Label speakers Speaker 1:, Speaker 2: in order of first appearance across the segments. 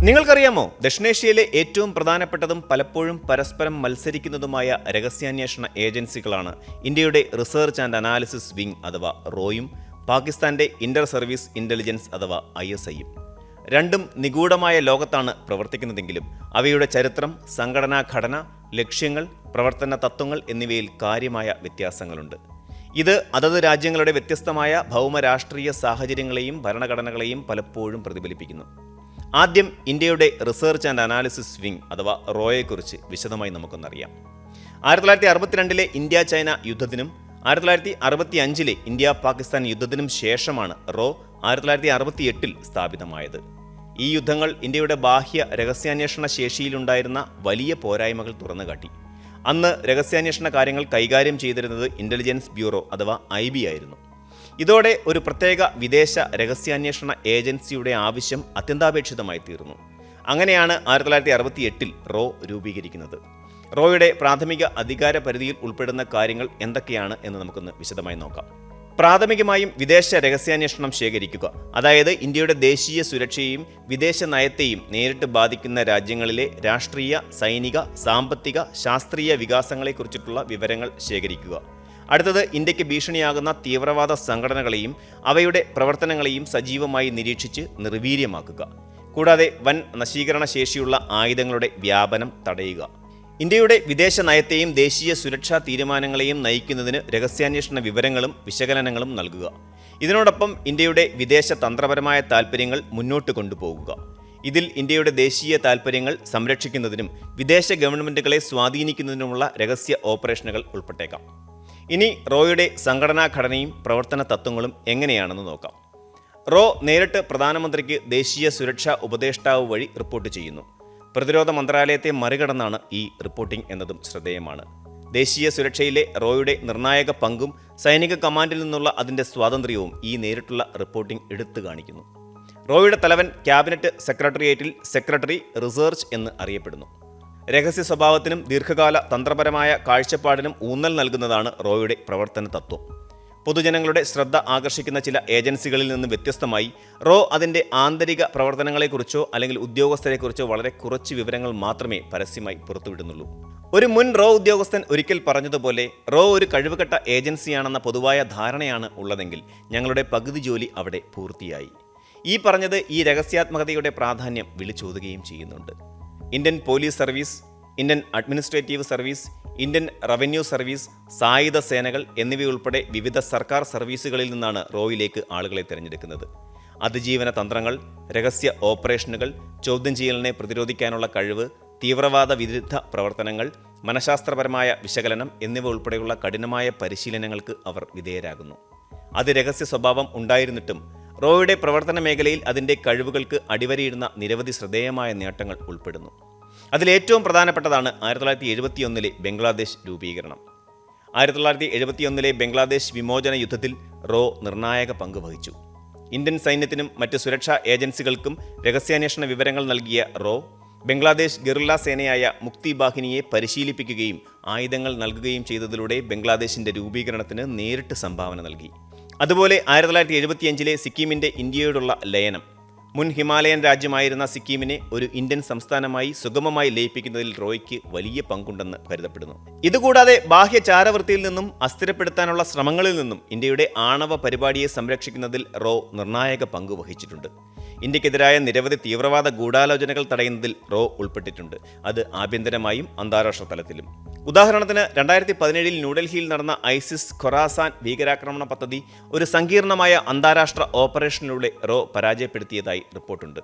Speaker 1: നിങ്ങൾക്കറിയാമോ, ദക്ഷിണേഷ്യയിലെ ഏറ്റവും പ്രധാനപ്പെട്ടതും പലപ്പോഴും പരസ്പരം മത്സരിക്കുന്നതുമായ രഹസ്യാന്വേഷണ ഏജൻസികളാണ് ഇന്ത്യയുടെ റിസർച്ച് ആൻഡ് അനാലിസിസ് വിംഗ് അഥവാ റോയും പാകിസ്ഥാന്റെ ഇന്റർ സർവീസ് ഇന്റലിജൻസ് അഥവാ ISIയും. രണ്ടും നിഗൂഢമായ ലോകത്താണ് പ്രവർത്തിക്കുന്നതെങ്കിലും അവയുടെ ചരിത്രം, സംഘടനാ ഘടന, ലക്ഷ്യങ്ങൾ, പ്രവർത്തന തത്വങ്ങൾ എന്നിവയിൽ കാര്യമായ വ്യത്യാസങ്ങളുണ്ട്. ഇത് അതത് രാജ്യങ്ങളുടെ വ്യത്യസ്തമായ ഭൗമരാഷ്ട്രീയ സാഹചര്യങ്ങളെയും ഭരണഘടനകളെയും പലപ്പോഴും പ്രതിഫലിപ്പിക്കുന്നു. ആദ്യം ഇന്ത്യയുടെ റിസർച്ച് ആൻഡ് അനാലിസിസ് വിംഗ് അഥവാ റോയെക്കുറിച്ച് വിശദമായി നമുക്കൊന്നറിയാം. 1962 ഇന്ത്യ ചൈന യുദ്ധത്തിനും 1965 ഇന്ത്യ പാകിസ്ഥാൻ യുദ്ധത്തിനും ശേഷമാണ് റോ 1968 സ്ഥാപിതമായത്. ഈ യുദ്ധങ്ങൾ ഇന്ത്യയുടെ ബാഹ്യ രഹസ്യാന്വേഷണ ശേഷിയിലുണ്ടായിരുന്ന വലിയ പോരായ്മകൾ തുറന്നുകാട്ടി. അന്ന് രഹസ്യാന്വേഷണ കാര്യങ്ങൾ കൈകാര്യം ചെയ്തിരുന്നത് ഇന്റലിജൻസ് ബ്യൂറോ അഥവാ IB ആയിരുന്നു. ഇതോടെ ഒരു പ്രത്യേക വിദേശ രഹസ്യാന്വേഷണ ഏജൻസിയുടെ ആവശ്യം അത്യന്താപേക്ഷിതമായി തീർന്നു. അങ്ങനെയാണ് 1968 റോ രൂപീകരിക്കുന്നത്. റോയുടെ പ്രാഥമിക അധികാര പരിധിയിൽ ഉൾപ്പെടുന്ന കാര്യങ്ങൾ എന്തൊക്കെയാണ് എന്ന് നമുക്കൊന്ന് വിശദമായി നോക്കാം. പ്രാഥമികമായും വിദേശ രഹസ്യാന്വേഷണം ശേഖരിക്കുക, അതായത് ഇന്ത്യയുടെ ദേശീയ സുരക്ഷയെയും വിദേശ നയത്തെയും നേരിട്ട് ബാധിക്കുന്ന രാജ്യങ്ങളിലെ രാഷ്ട്രീയ, സൈനിക, സാമ്പത്തിക, ശാസ്ത്രീയ വികാസങ്ങളെക്കുറിച്ചിട്ടുള്ള വിവരങ്ങൾ ശേഖരിക്കുക. അടുത്തത് ഇന്ത്യക്ക് ഭീഷണിയാകുന്ന തീവ്രവാദ സംഘടനകളെയും അവയുടെ പ്രവർത്തനങ്ങളെയും സജീവമായി നിരീക്ഷിച്ച് നിർവീര്യമാക്കുക. കൂടാതെ വൻ നശീകരണ ശേഷിയുള്ള ആയുധങ്ങളുടെ വ്യാപനം തടയുക. ഇന്ത്യയുടെ വിദേശ നയത്തെയും ദേശീയ സുരക്ഷാ തീരുമാനങ്ങളെയും നയിക്കുന്നതിന് രഹസ്യാന്വേഷണ വിവരങ്ങളും വിശകലനങ്ങളും നൽകുക. ഇതിനോടൊപ്പം ഇന്ത്യയുടെ വിദേശ തന്ത്രപരമായ താൽപ്പര്യങ്ങൾ മുന്നോട്ട് കൊണ്ടുപോകുക. ഇതിൽ ഇന്ത്യയുടെ ദേശീയ താൽപ്പര്യങ്ങൾ സംരക്ഷിക്കുന്നതിനും വിദേശ ഗവൺമെൻറ്റുകളെ സ്വാധീനിക്കുന്നതിനുമുള്ള രഹസ്യ ഓപ്പറേഷനുകൾ ഉൾപ്പെട്ടേക്കാം. ഇനി റോയുടെ സംഘടനാ ഘടനയും പ്രവർത്തന തത്വങ്ങളും എങ്ങനെയാണെന്ന് നോക്കാം. റോ നേരിട്ട് പ്രധാനമന്ത്രിക്ക് ദേശീയ സുരക്ഷാ ഉപദേഷ്ടാവ് വഴി റിപ്പോർട്ട് ചെയ്യുന്നു. പ്രതിരോധ മന്ത്രാലയത്തെ മറികടന്നാണ് ഈ റിപ്പോർട്ടിംഗ് എന്നതും ശ്രദ്ധേയമാണ്. ദേശീയ സുരക്ഷയിലെ റോയുടെ നിർണായക പങ്കും സൈനിക കമാൻഡിൽ നിന്നുള്ള അതിൻ്റെ സ്വാതന്ത്ര്യവും ഈ നേരിട്ടുള്ള റിപ്പോർട്ടിംഗ് എടുത്തു കാണിക്കുന്നു. റോയുടെ തലവൻ ക്യാബിനറ്റ് സെക്രട്ടേറിയറ്റിൽ സെക്രട്ടറി റിസർച്ച് എന്ന് അറിയപ്പെടുന്നു. രഹസ്യ സ്വഭാവത്തിനും ദീർഘകാല തന്ത്രപരമായ കാഴ്ചപ്പാടിനും ഊന്നൽ നൽകുന്നതാണ് റോയുടെ പ്രവർത്തന തത്വം. പൊതുജനങ്ങളുടെ ശ്രദ്ധ ആകർഷിക്കുന്ന ചില ഏജൻസികളിൽ നിന്ന് വ്യത്യസ്തമായി റോ അതിൻ്റെ ആന്തരിക പ്രവർത്തനങ്ങളെക്കുറിച്ചോ അല്ലെങ്കിൽ ഉദ്യോഗസ്ഥരെക്കുറിച്ചോ വളരെ കുറച്ച് വിവരങ്ങൾ മാത്രമേ പരസ്യമായി പുറത്തുവിടുന്നുള്ളൂ. ഒരു മുൻ റോ ഉദ്യോഗസ്ഥൻ ഒരിക്കൽ പറഞ്ഞതുപോലെ, റോ ഒരു കഴിവുകെട്ട ഏജൻസിയാണെന്ന പൊതുവായ ധാരണയാണ് ഉള്ളതെങ്കിൽ ഞങ്ങളുടെ പകുതി ജോലി അവിടെ പൂർത്തിയായി. ഈ പറഞ്ഞത് ഈ രഹസ്യാത്മകതയുടെ പ്രാധാന്യം വിളിച്ചോതുകയും ചെയ്യുന്നുണ്ട്. Indian police service, Indian administrative service, Indian revenue service, സായുധ സേനകൾ എന്നിവയുൾപ്പെടെ വിവിധ സർക്കാർ സർവീസുകളിൽ നിന്നാണ് റോയിലേക്ക് ആളുകളെ തിരഞ്ഞെടുക്കുന്നത്. അതിജീവന തന്ത്രങ്ങൾ, രഹസ്യ ഓപ്പറേഷനുകൾ, ചോദ്യം ചെയ്യലിനെ പ്രതിരോധിക്കാനുള്ള കഴിവ്, തീവ്രവാദ വിരുദ്ധ പ്രവർത്തനങ്ങൾ, മനഃശാസ്ത്രപരമായ വിശകലനം എന്നിവ ഉൾപ്പെടെയുള്ള കഠിനമായ പരിശീലനങ്ങൾക്ക് അവർ വിധേയരാകുന്നു. അതിരഹസ്യ സ്വഭാവം ഉണ്ടായിരുന്നിട്ടും റോയുടെ പ്രവർത്തന മേഖലയിൽ അതിൻ്റെ കഴിവുകൾക്ക് അടിവരയിടുന്ന നിരവധി ശ്രദ്ധേയമായ നേട്ടങ്ങൾ ഉൾപ്പെടുന്നു. അതിലേറ്റവും പ്രധാനപ്പെട്ടതാണ് 1971 ബംഗ്ലാദേശ് രൂപീകരണം. 1971 ബംഗ്ലാദേശ് വിമോചന യുദ്ധത്തിൽ റോ നിർണായക പങ്ക് വഹിച്ചു. ഇന്ത്യൻ സൈന്യത്തിനും മറ്റ് സുരക്ഷാ ഏജൻസികൾക്കും രഹസ്യാന്വേഷണ വിവരങ്ങൾ നൽകിയ റോ ബംഗ്ലാദേശ് ഗറില്ല സേനയായ മുക്തി ബാഹിനിയെ പരിശീലിപ്പിക്കുകയും ആയുധങ്ങൾ നൽകുകയും ചെയ്തതിലൂടെ ബംഗ്ലാദേശിൻ്റെ രൂപീകരണത്തിന് നേരിട്ട് സംഭാവന നൽകി. അതുപോലെ 1975 സിക്കിമിൻ്റെ ഇന്ത്യയോടുള്ള ലയനം മുൻ ഹിമാലയൻ രാജ്യമായിരുന്ന സിക്കിമിനെ ഒരു ഇന്ത്യൻ സംസ്ഥാനമായി സുഗമമായി ലയിപ്പിക്കുന്നതിൽ റോയ്ക്ക് വലിയ പങ്കുണ്ടെന്ന് കരുതപ്പെടുന്നു. ഇതുകൂടാതെ ബാഹ്യ ചാരവൃത്തിയിൽ നിന്നും അസ്ഥിരപ്പെടുത്താനുള്ള ശ്രമങ്ങളിൽ നിന്നും ഇന്ത്യയുടെ ആണവ പരിപാടിയെ സംരക്ഷിക്കുന്നതിൽ റോ നിർണായക പങ്ക് വഹിച്ചിട്ടുണ്ട്. ഇന്ത്യക്കെതിരായ നിരവധി തീവ്രവാദ ഗൂഢാലോചനകൾ തടയുന്നതിൽ റോ ഉൾപ്പെട്ടിട്ടുണ്ട്. അത് ആഭ്യന്തരമായും അന്താരാഷ്ട്ര തലത്തിലും. ഉദാഹരണത്തിന് 2017 ന്യൂഡൽഹിയിൽ നടന്ന ഐസിസ് ഖൊറാസാൻ ഭീകരാക്രമണ പദ്ധതി ഒരു സങ്കീർണമായ അന്താരാഷ്ട്ര ഓപ്പറേഷനിലൂടെ റോ പരാജയപ്പെടുത്തിയതായി റിപ്പോർട്ടുണ്ട്.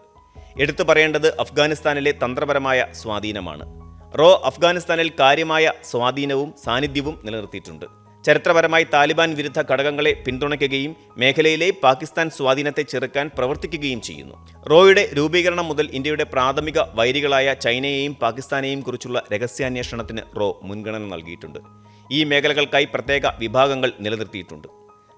Speaker 1: എടുത്തു പറയേണ്ടത് അഫ്ഗാനിസ്ഥാനിലെ തന്ത്രപരമായ സ്വാധീനമാണ്. റോ അഫ്ഗാനിസ്ഥാനിൽ കാര്യമായ സ്വാധീനവും സാന്നിധ്യവും നിലനിർത്തിയിട്ടുണ്ട്. ചരിത്രപരമായി താലിബാൻ വിരുദ്ധ ഘടകങ്ങളെ പിന്തുണയ്ക്കുകയും മേഖലയിലെ പാകിസ്ഥാൻ സ്വാധീനത്തെ ചെറുക്കാൻ പ്രവർത്തിക്കുകയും ചെയ്യുന്നു. റോയുടെ രൂപീകരണം മുതൽ ഇന്ത്യയുടെ പ്രാഥമിക വൈരികളായ ചൈനയെയും പാകിസ്ഥാനെയും കുറിച്ചുള്ള രഹസ്യാന്വേഷണത്തിന് റോ മുൻഗണന നൽകിയിട്ടുണ്ട്. ഈ മേഖലകൾക്കായി പ്രത്യേക വിഭാഗങ്ങൾ നിലനിർത്തിയിട്ടുണ്ട്.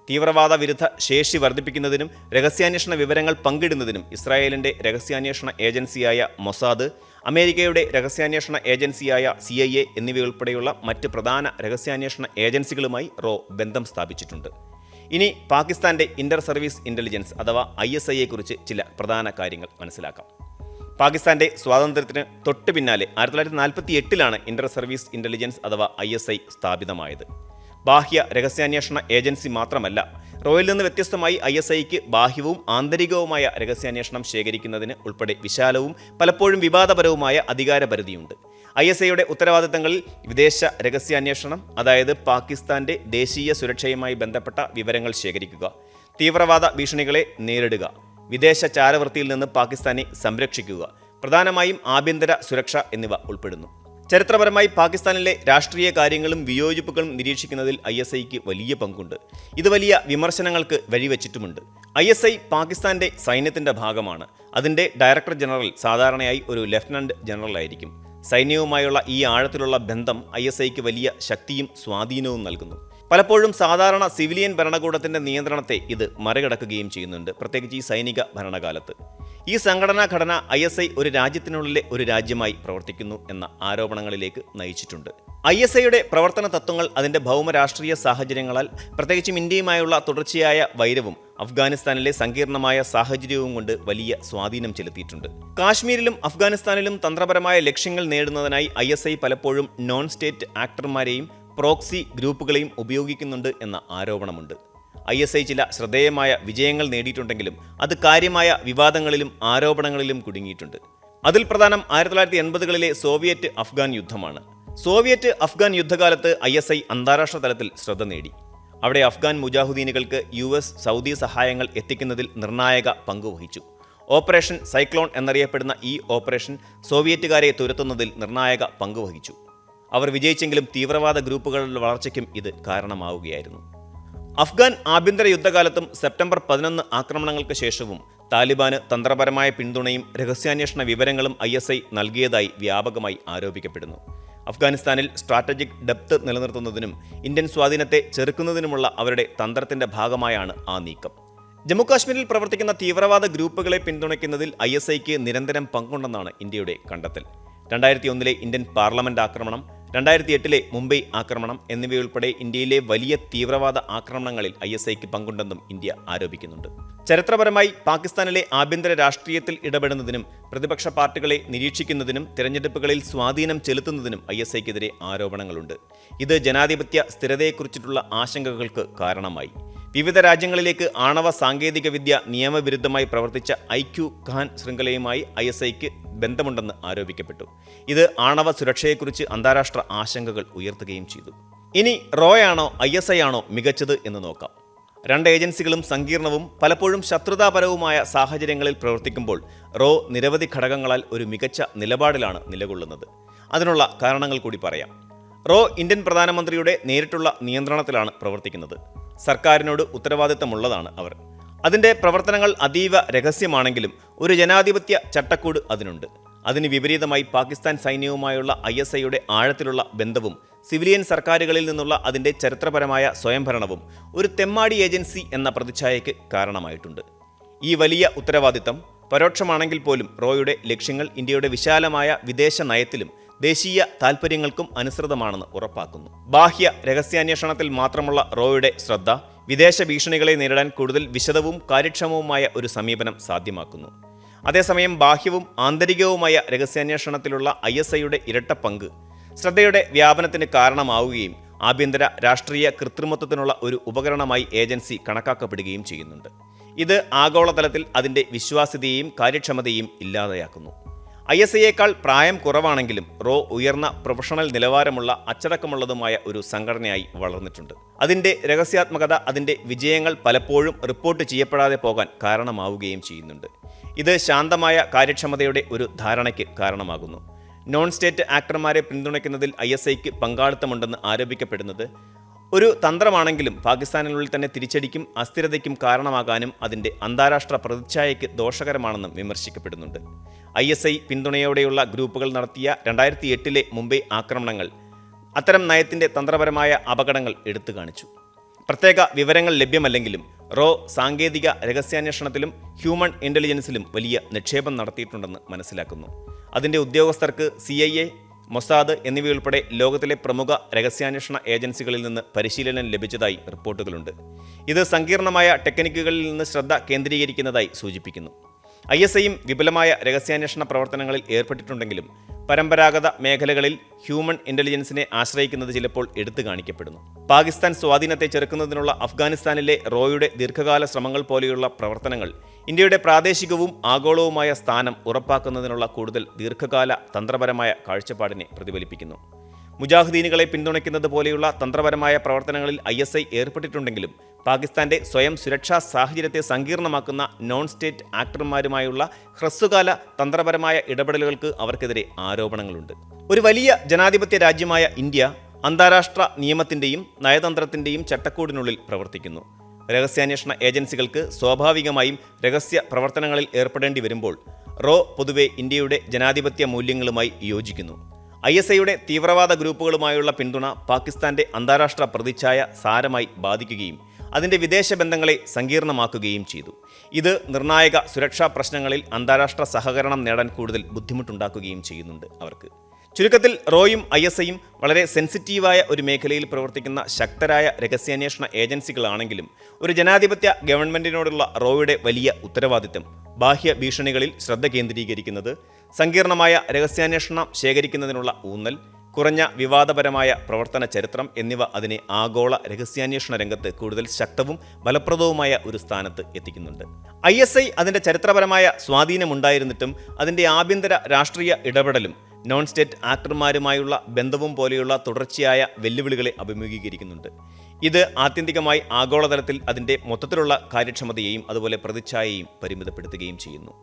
Speaker 1: തീവ്രവാദ വിരുദ്ധ ശേഷി വർദ്ധിപ്പിക്കുന്നതിനും രഹസ്യാന്വേഷണ വിവരങ്ങൾ പങ്കിടുന്നതിനും ഇസ്രായേലിൻ്റെ രഹസ്യാന്വേഷണ ഏജൻസിയായ മൊസാദ്, അമേരിക്കയുടെ രഹസ്യാന്വേഷണ ഏജൻസിയായ CIA എന്നിവയുൾപ്പെടെയുള്ള മറ്റ് പ്രധാന രഹസ്യാന്വേഷണ ഏജൻസികളുമായി റോ ബന്ധം സ്ഥാപിച്ചിട്ടുണ്ട്. ഇനി പാകിസ്ഥാന്റെ ഇന്റർ സർവീസ് ഇന്റലിജൻസ് അഥവാ ISIയെക്കുറിച്ച് ചില പ്രധാന കാര്യങ്ങൾ മനസ്സിലാക്കാം. പാകിസ്ഥാന്റെ സ്വാതന്ത്ര്യത്തിന് തൊട്ടു പിന്നാലെ 1948 ഇന്റർ സർവീസ് ഇന്റലിജൻസ് അഥവാ ISI സ്ഥാപിതമായത്. ബാഹ്യ രഹസ്യാന്വേഷണ ഏജൻസി മാത്രമല്ല, റോയിൽ നിന്ന് വ്യത്യസ്തമായി ISIക്ക് ബാഹ്യവും ആന്തരികവുമായ രഹസ്യാന്വേഷണം ശേഖരിക്കുന്നതിന് ഉൾപ്പെടെ വിശാലവും പലപ്പോഴും വിവാദപരവുമായ അധികാരപരിധിയുണ്ട്. ISIയുടെ ഉത്തരവാദിത്തങ്ങളിൽ വിദേശ രഹസ്യാന്വേഷണം, അതായത് പാകിസ്ഥാന്റെ ദേശീയ സുരക്ഷയുമായി ബന്ധപ്പെട്ട വിവരങ്ങൾ ശേഖരിക്കുക, തീവ്രവാദ ഭീഷണികളെ നേരിടുക, വിദേശ ചാരവൃത്തിയിൽ നിന്ന് പാകിസ്ഥാനെ സംരക്ഷിക്കുക, പ്രധാനമായും ആഭ്യന്തര സുരക്ഷ എന്നിവ ഉൾപ്പെടുന്നു. ചരിത്രപരമായി പാകിസ്ഥാനിലെ രാഷ്ട്രീയ കാര്യങ്ങളും വിയോജിപ്പുകളും നിരീക്ഷിക്കുന്നതിൽ ISIക്ക് വലിയ പങ്കുണ്ട്. ഇത് വലിയ വിമർശനങ്ങൾക്ക് വഴിവെച്ചിട്ടുമുണ്ട്. ISI പാകിസ്ഥാന്റെ സൈന്യത്തിന്റെ ഭാഗമാണ്. അതിന്റെ ഡയറക്ടർ ജനറൽ സാധാരണയായി ഒരു ലഫ്റ്റനന്റ് ജനറൽ ആയിരിക്കും. സൈന്യവുമായുള്ള ഈ ആഴത്തിലുള്ള ബന്ധം ISIക്ക് വലിയ ശക്തിയും സ്വാധീനവും നൽകുന്നു. പലപ്പോഴും സാധാരണ സിവിലിയൻ ഭരണകൂടത്തിന്റെ നിയന്ത്രണത്തെ ഇത് മറികടക്കുകയും ചെയ്യുന്നുണ്ട്, പ്രത്യേകിച്ച് ഈ സൈനിക ഭരണകാലത്ത്. ഈ സംഘടനാ ഘടന ISI ഒരു രാജ്യത്തിനുള്ളിലെ ഒരു രാജ്യമായി പ്രവർത്തിക്കുന്നു എന്ന ആരോപണങ്ങളിലേക്ക് നയിച്ചിട്ടുണ്ട്. ISIയുടെ പ്രവർത്തന തത്വങ്ങൾ അതിന്റെ ഭൗമരാഷ്ട്രീയ സാഹചര്യങ്ങളാൽ, പ്രത്യേകിച്ചും ഇന്ത്യയുമായുള്ള തുടർച്ചയായ വൈരവും അഫ്ഗാനിസ്ഥാനിലെ സങ്കീർണമായ സാഹചര്യവും കൊണ്ട് വലിയ സ്വാധീനം ചെലുത്തിയിട്ടുണ്ട്. കാശ്മീരിലും അഫ്ഗാനിസ്ഥാനിലും തന്ത്രപരമായ ലക്ഷ്യങ്ങൾ നേടുന്നതിനായി ISI പലപ്പോഴും നോൺ സ്റ്റേറ്റ് ആക്ടർമാരെയും പ്രോക്സി ഗ്രൂപ്പുകളെയും ഉപയോഗിക്കുന്നുണ്ട് എന്ന ആരോപണമുണ്ട്. ISI ചില ശ്രദ്ധേയമായ വിജയങ്ങൾ നേടിയിട്ടുണ്ടെങ്കിലും അത് കാര്യമായ വിവാദങ്ങളിലും ആരോപണങ്ങളിലും കുടുങ്ങിയിട്ടുണ്ട്. അതിൽ പ്രധാനം 1980കളിലെ സോവിയറ്റ് അഫ്ഗാൻ യുദ്ധമാണ്. സോവിയറ്റ് അഫ്ഗാൻ യുദ്ധകാലത്ത് ISI അന്താരാഷ്ട്ര തലത്തിൽ ശ്രദ്ധ നേടി. അവിടെ അഫ്ഗാൻ മുജാഹിദീനുകൾക്ക് US, സൗദി സഹായങ്ങൾ എത്തിക്കുന്നതിൽ നിർണായക പങ്കുവഹിച്ചു. ഓപ്പറേഷൻ സൈക്ലോൺ എന്നറിയപ്പെടുന്ന ഈ ഓപ്പറേഷൻ സോവിയറ്റുകാരെ തുരത്തുന്നതിൽ നിർണായക പങ്കുവഹിച്ചു. അവർ വിജയിച്ചെങ്കിലും തീവ്രവാദ ഗ്രൂപ്പുകളുടെ വളർച്ചയ്ക്കും ഇത് കാരണമാവുകയായിരുന്നു. അഫ്ഗാൻ ആഭ്യന്തര യുദ്ധകാലത്തും സെപ്റ്റംബർ 11 ആക്രമണങ്ങൾക്ക് ശേഷവും താലിബാന് തന്ത്രപരമായ പിന്തുണയും രഹസ്യാന്വേഷണ വിവരങ്ങളും ISI നൽകിയതായി വ്യാപകമായി ആരോപിക്കപ്പെടുന്നു. അഫ്ഗാനിസ്ഥാനിൽ സ്ട്രാറ്റജിക് ഡെപ്ത് നിലനിർത്തുന്നതിനും ഇന്ത്യൻ സ്വാധീനത്തെ ചെറുക്കുന്നതിനുമുള്ള അവരുടെ തന്ത്രത്തിന്റെ ഭാഗമായാണ് ആ നീക്കം. ജമ്മുകാശ്മീരിൽ പ്രവർത്തിക്കുന്ന തീവ്രവാദ ഗ്രൂപ്പുകളെ പിന്തുണയ്ക്കുന്നതിൽ ISIക്ക് നിരന്തരം പങ്കുണ്ടെന്നാണ് ഇന്ത്യയുടെ കണ്ടെത്തൽ. 2001 ഇന്ത്യൻ പാർലമെന്റ് ആക്രമണം, 2008 മുംബൈ ആക്രമണം എന്നിവയുൾപ്പെടെ ഇന്ത്യയിലെ വലിയ തീവ്രവാദ ആക്രമണങ്ങളിൽ ISIക്ക് പങ്കുണ്ടെന്നും ഇന്ത്യ ആരോപിക്കുന്നുണ്ട്. ചരിത്രപരമായി പാകിസ്ഥാനിലെ ആഭ്യന്തര രാഷ്ട്രീയത്തിൽ ഇടപെടുന്നതിനും പ്രതിപക്ഷ പാർട്ടികളെ നിരീക്ഷിക്കുന്നതിനും തിരഞ്ഞെടുപ്പുകളിൽ സ്വാധീനം ചെലുത്തുന്നതിനും ISIക്കെതിരെ ആരോപണങ്ങളുണ്ട്. ഇത് ജനാധിപത്യ സ്ഥിരതയെക്കുറിച്ചിട്ടുള്ള ആശങ്കകൾക്ക് കാരണമായി. വിവിധ രാജ്യങ്ങളിലേക്ക് ആണവ സാങ്കേതിക വിദ്യ നിയമവിരുദ്ധമായി പ്രവർത്തിച്ച IQ ഖാൻ ശൃംഖലയുമായി ISIക്ക് ബന്ധമുണ്ടെന്ന് ആരോപിക്കപ്പെട്ടു. ഇത് ആണവ സുരക്ഷയെക്കുറിച്ച് അന്താരാഷ്ട്ര ആശങ്കകൾ ഉയർത്തുകയും ചെയ്തു. ഇനി റോയാണോ ISI ആണോ മികച്ചത് എന്ന് നോക്കാം. രണ്ട് ഏജൻസികളും സങ്കീർണവും പലപ്പോഴും ശത്രുതാപരവുമായ സാഹചര്യങ്ങളിൽ പ്രവർത്തിക്കുമ്പോൾ റോ നിരവധി ഘടകങ്ങളാൽ ഒരു മികച്ച നിലപാടിലാണ് നിലകൊള്ളുന്നത്. അതിനുള്ള കാരണങ്ങൾ കൂടി പറയാം. റോ ഇന്ത്യൻ പ്രധാനമന്ത്രിയുടെ നേരിട്ടുള്ള നിയന്ത്രണത്തിലാണ് പ്രവർത്തിക്കുന്നത്. സർക്കാരിനോട് ഉത്തരവാദിത്തമുള്ളതാണ് അവർ. അതിൻ്റെ പ്രവർത്തനങ്ങൾ അതീവ രഹസ്യമാണെങ്കിലും ഒരു ജനാധിപത്യ ചട്ടക്കൂട് അതിനുണ്ട്. അതിന് വിപരീതമായി പാകിസ്ഥാൻ സൈന്യവുമായുള്ള ISIയുടെ ആഴത്തിലുള്ള ബന്ധവും സിവിലിയൻ സർക്കാരുകളിൽ നിന്നുള്ള അതിൻ്റെ ചരിത്രപരമായ സ്വയംഭരണവും ഒരു തെമ്മാടി ഏജൻസി എന്ന പ്രതിച്ഛായയ്ക്ക് കാരണമായിട്ടുണ്ട്. ഈ വലിയ ഉത്തരവാദിത്തം പരോക്ഷമാണെങ്കിൽ പോലും റോയുടെ ലക്ഷ്യങ്ങൾ ഇന്ത്യയുടെ വിശാലമായ വിദേശ നയത്തിലും ദേശീയ താൽപ്പര്യങ്ങൾക്കും അനുസൃതമാണെന്ന് ഉറപ്പാക്കുന്നു. ബാഹ്യ രഹസ്യാന്വേഷണത്തിൽ മാത്രമുള്ള റോയുടെ ശ്രദ്ധ വിദേശ ഭീഷണികളെ നേരിടാൻ കൂടുതൽ വിശദവും കാര്യക്ഷമവുമായ ഒരു സമീപനം സാധ്യമാക്കുന്നു. അതേസമയം ബാഹ്യവും ആന്തരികവുമായ രഹസ്യാന്വേഷണത്തിലുള്ള ISIയുടെ ഇരട്ട പങ്ക് ശ്രദ്ധയുടെ വ്യാപനത്തിന് കാരണമാവുകയും ആഭ്യന്തര രാഷ്ട്രീയ കൃത്രിമത്വത്തിനുള്ള ഒരു ഉപകരണമായി ഏജൻസി കണക്കാക്കപ്പെടുകയും ചെയ്യുന്നുണ്ട്. ഇത് ആഗോളതലത്തിൽ അതിൻ്റെ വിശ്വാസ്യതയെയും കാര്യക്ഷമതയും ഇല്ലാതെയാക്കുന്നു. ISIയേക്കാൾ പ്രായം കുറവാണെങ്കിലും റോ ഉയർന്ന പ്രൊഫഷണൽ നിലവാരമുള്ള അച്ചടക്കമുള്ളതുമായ ഒരു സംഘടനയായി വളർന്നിട്ടുണ്ട്. അതിൻ്റെ രഹസ്യാത്മകത അതിൻ്റെ വിജയങ്ങൾ പലപ്പോഴും റിപ്പോർട്ട് ചെയ്യപ്പെടാതെ പോകാൻ കാരണമാവുകയും ചെയ്യുന്നുണ്ട്. ഇത് ശാന്തമായ കാര്യക്ഷമതയുടെ ഒരു ധാരണയ്ക്ക് കാരണമാകുന്നു. നോൺ സ്റ്റേറ്റ് ആക്ടർമാരെ പിന്തുണയ്ക്കുന്നതിൽ ISIക്ക് പങ്കാളിത്തമുണ്ടെന്ന് ആരോപിക്കപ്പെടുന്നത് ഒരു തന്ത്രമാണെങ്കിലും പാകിസ്ഥാനിനുള്ളിൽ തന്നെ തിരിച്ചടിക്കും അസ്ഥിരതയ്ക്കും കാരണമാകാനും അതിൻ്റെ അന്താരാഷ്ട്ര പ്രതിച്ഛായയ്ക്ക് ദോഷകരമാണെന്നും വിമർശിക്കപ്പെടുന്നുണ്ട്. ISI പിന്തുണയോടെയുള്ള ഗ്രൂപ്പുകൾ നടത്തിയ 2008 മുംബൈ ആക്രമണങ്ങൾ അത്തരം നയത്തിൻ്റെ തന്ത്രപരമായ അപകടങ്ങൾ എടുത്തു കാണിച്ചു. പ്രത്യേക വിവരങ്ങൾ ലഭ്യമല്ലെങ്കിലും റോ സാങ്കേതിക രഹസ്യാന്വേഷണത്തിലും ഹ്യൂമൻ ഇൻ്റലിജൻസിലും വലിയ നിക്ഷേപം നടത്തിയിട്ടുണ്ടെന്ന് മനസ്സിലാക്കുന്നു. അതിൻ്റെ ഉദ്യോഗസ്ഥർക്ക് CIA, മൊസാദ് എന്നിവയുൾപ്പെടെ ലോകത്തിലെ പ്രമുഖ രഹസ്യാന്വേഷണ ഏജൻസികളിൽ നിന്ന് പരിശീലനം ലഭിച്ചതായി റിപ്പോർട്ടുകളുണ്ട്. ഇത് സങ്കീർണമായ ടെക്നിക്കുകളിൽ നിന്ന് ശ്രദ്ധ കേന്ദ്രീകരിക്കുന്നതായി സൂചിപ്പിക്കുന്നു. ISIയും വിപുലമായ രഹസ്യാന്വേഷണ പ്രവർത്തനങ്ങളിൽ ഏർപ്പെട്ടിട്ടുണ്ടെങ്കിലും പരമ്പരാഗത മേഖലകളിൽ ഹ്യൂമൻ ഇന്റലിജൻസിനെ ആശ്രയിക്കുന്നത് ചിലപ്പോൾ എടുത്തു കാണിക്കപ്പെടുന്നു. പാകിസ്ഥാൻ സ്വാധീനത്തെ ചെറുക്കുന്നതിനുള്ള അഫ്ഗാനിസ്ഥാനിലെ റോയുടെ ദീർഘകാല ശ്രമങ്ങൾ പോലെയുള്ള പ്രവർത്തനങ്ങൾ ഇന്ത്യയുടെ പ്രാദേശികവും ആഗോളവുമായ സ്ഥാനം ഉറപ്പാക്കുന്നതിനുള്ള കൂടുതൽ ദീർഘകാല തന്ത്രപരമായ കാഴ്ചപ്പാടിനെ പ്രതിഫലിപ്പിക്കുന്നു. മുജാഹിദീനുകളെ പിന്തുണയ്ക്കുന്നത് പോലെയുള്ള തന്ത്രപരമായ പ്രവർത്തനങ്ങളിൽ ISI ഏർപ്പെട്ടിട്ടുണ്ടെങ്കിലും പാകിസ്ഥാന്റെ സ്വയം സുരക്ഷാ സാഹചര്യത്തെ സങ്കീർണമാക്കുന്ന നോൺ സ്റ്റേറ്റ് ആക്ടർമാരുമായുള്ള ഹ്രസ്വകാല തന്ത്രപരമായ ഇടപെടലുകൾക്ക് അവർക്കെതിരെ ആരോപണങ്ങളുണ്ട്. ഒരു വലിയ ജനാധിപത്യ രാജ്യമായ ഇന്ത്യ അന്താരാഷ്ട്ര നിയമത്തിന്റെയും നയതന്ത്രത്തിന്റെയും ചട്ടക്കൂടിനുള്ളിൽ പ്രവർത്തിക്കുന്നു. രഹസ്യാന്വേഷണ ഏജൻസികൾക്ക് സ്വാഭാവികമായും രഹസ്യ പ്രവർത്തനങ്ങളിൽ ഏർപ്പെടേണ്ടി വരുമ്പോൾ റോ പൊതുവെ ഇന്ത്യയുടെ ജനാധിപത്യ മൂല്യങ്ങളുമായി യോജിക്കുന്നു. ISIയുടെ തീവ്രവാദ ഗ്രൂപ്പുകളുമായുള്ള പിന്തുണ പാകിസ്ഥാന്റെ അന്താരാഷ്ട്ര പ്രതിച്ഛായ സാരമായി ബാധിക്കുകയും അതിൻ്റെ വിദേശ ബന്ധങ്ങളെ സങ്കീർണമാക്കുകയും ചെയ്തു. ഇത് നിർണായക സുരക്ഷാ പ്രശ്നങ്ങളിൽ അന്താരാഷ്ട്ര സഹകരണം നേടാൻ കൂടുതൽ ബുദ്ധിമുട്ടുണ്ടാക്കുകയും ചെയ്യുന്നുണ്ട് അവർക്ക്. ചുരുക്കത്തിൽ റോയും ISIയും വളരെ സെൻസിറ്റീവായ ഒരു മേഖലയിൽ പ്രവർത്തിക്കുന്ന ശക്തരായ രഹസ്യാന്വേഷണ ഏജൻസികളാണെങ്കിലും ഒരു ജനാധിപത്യ ഗവൺമെന്റിനോടുള്ള റോയുടെ വലിയ ഉത്തരവാദിത്തം ബാഹ്യ ഭീഷണികളിൽ ശ്രദ്ധ കേന്ദ്രീകരിക്കുന്നത്, സങ്കീർണമായ രഹസ്യാന്വേഷണം ശേഖരിക്കുന്നതിനുള്ള ഊന്നൽ, കുറഞ്ഞ വിവാദപരമായ പ്രവർത്തന ചരിത്രം എന്നിവ അതിനെ ആഗോള രഹസ്യാന്വേഷണ രംഗത്ത് കൂടുതൽ ശക്തവും ഫലപ്രദവുമായ ഒരു സ്ഥാനത്ത് എത്തിക്കുന്നുണ്ട്. ISI അതിൻ്റെ ചരിത്രപരമായ സ്വാധീനമുണ്ടായിരുന്നിട്ടും അതിൻ്റെ ആഭ്യന്തര രാഷ്ട്രീയ ഇടപെടലും നോൺ സ്റ്റേറ്റ് ആക്ടർമാരുമായുള്ള ബന്ധവും പോലെയുള്ള തുടർച്ചയായ വെല്ലുവിളികളെ അഭിമുഖീകരിക്കുന്നുണ്ട്. ഇത് ആത്യന്തികമായി ആഗോളതലത്തിൽ അതിൻ്റെ മൊത്തത്തിലുള്ള കാര്യക്ഷമതയെയും അതുപോലെ പ്രതിച്ഛായയെയും പരിമിതപ്പെടുത്തുകയും ചെയ്യുന്നു.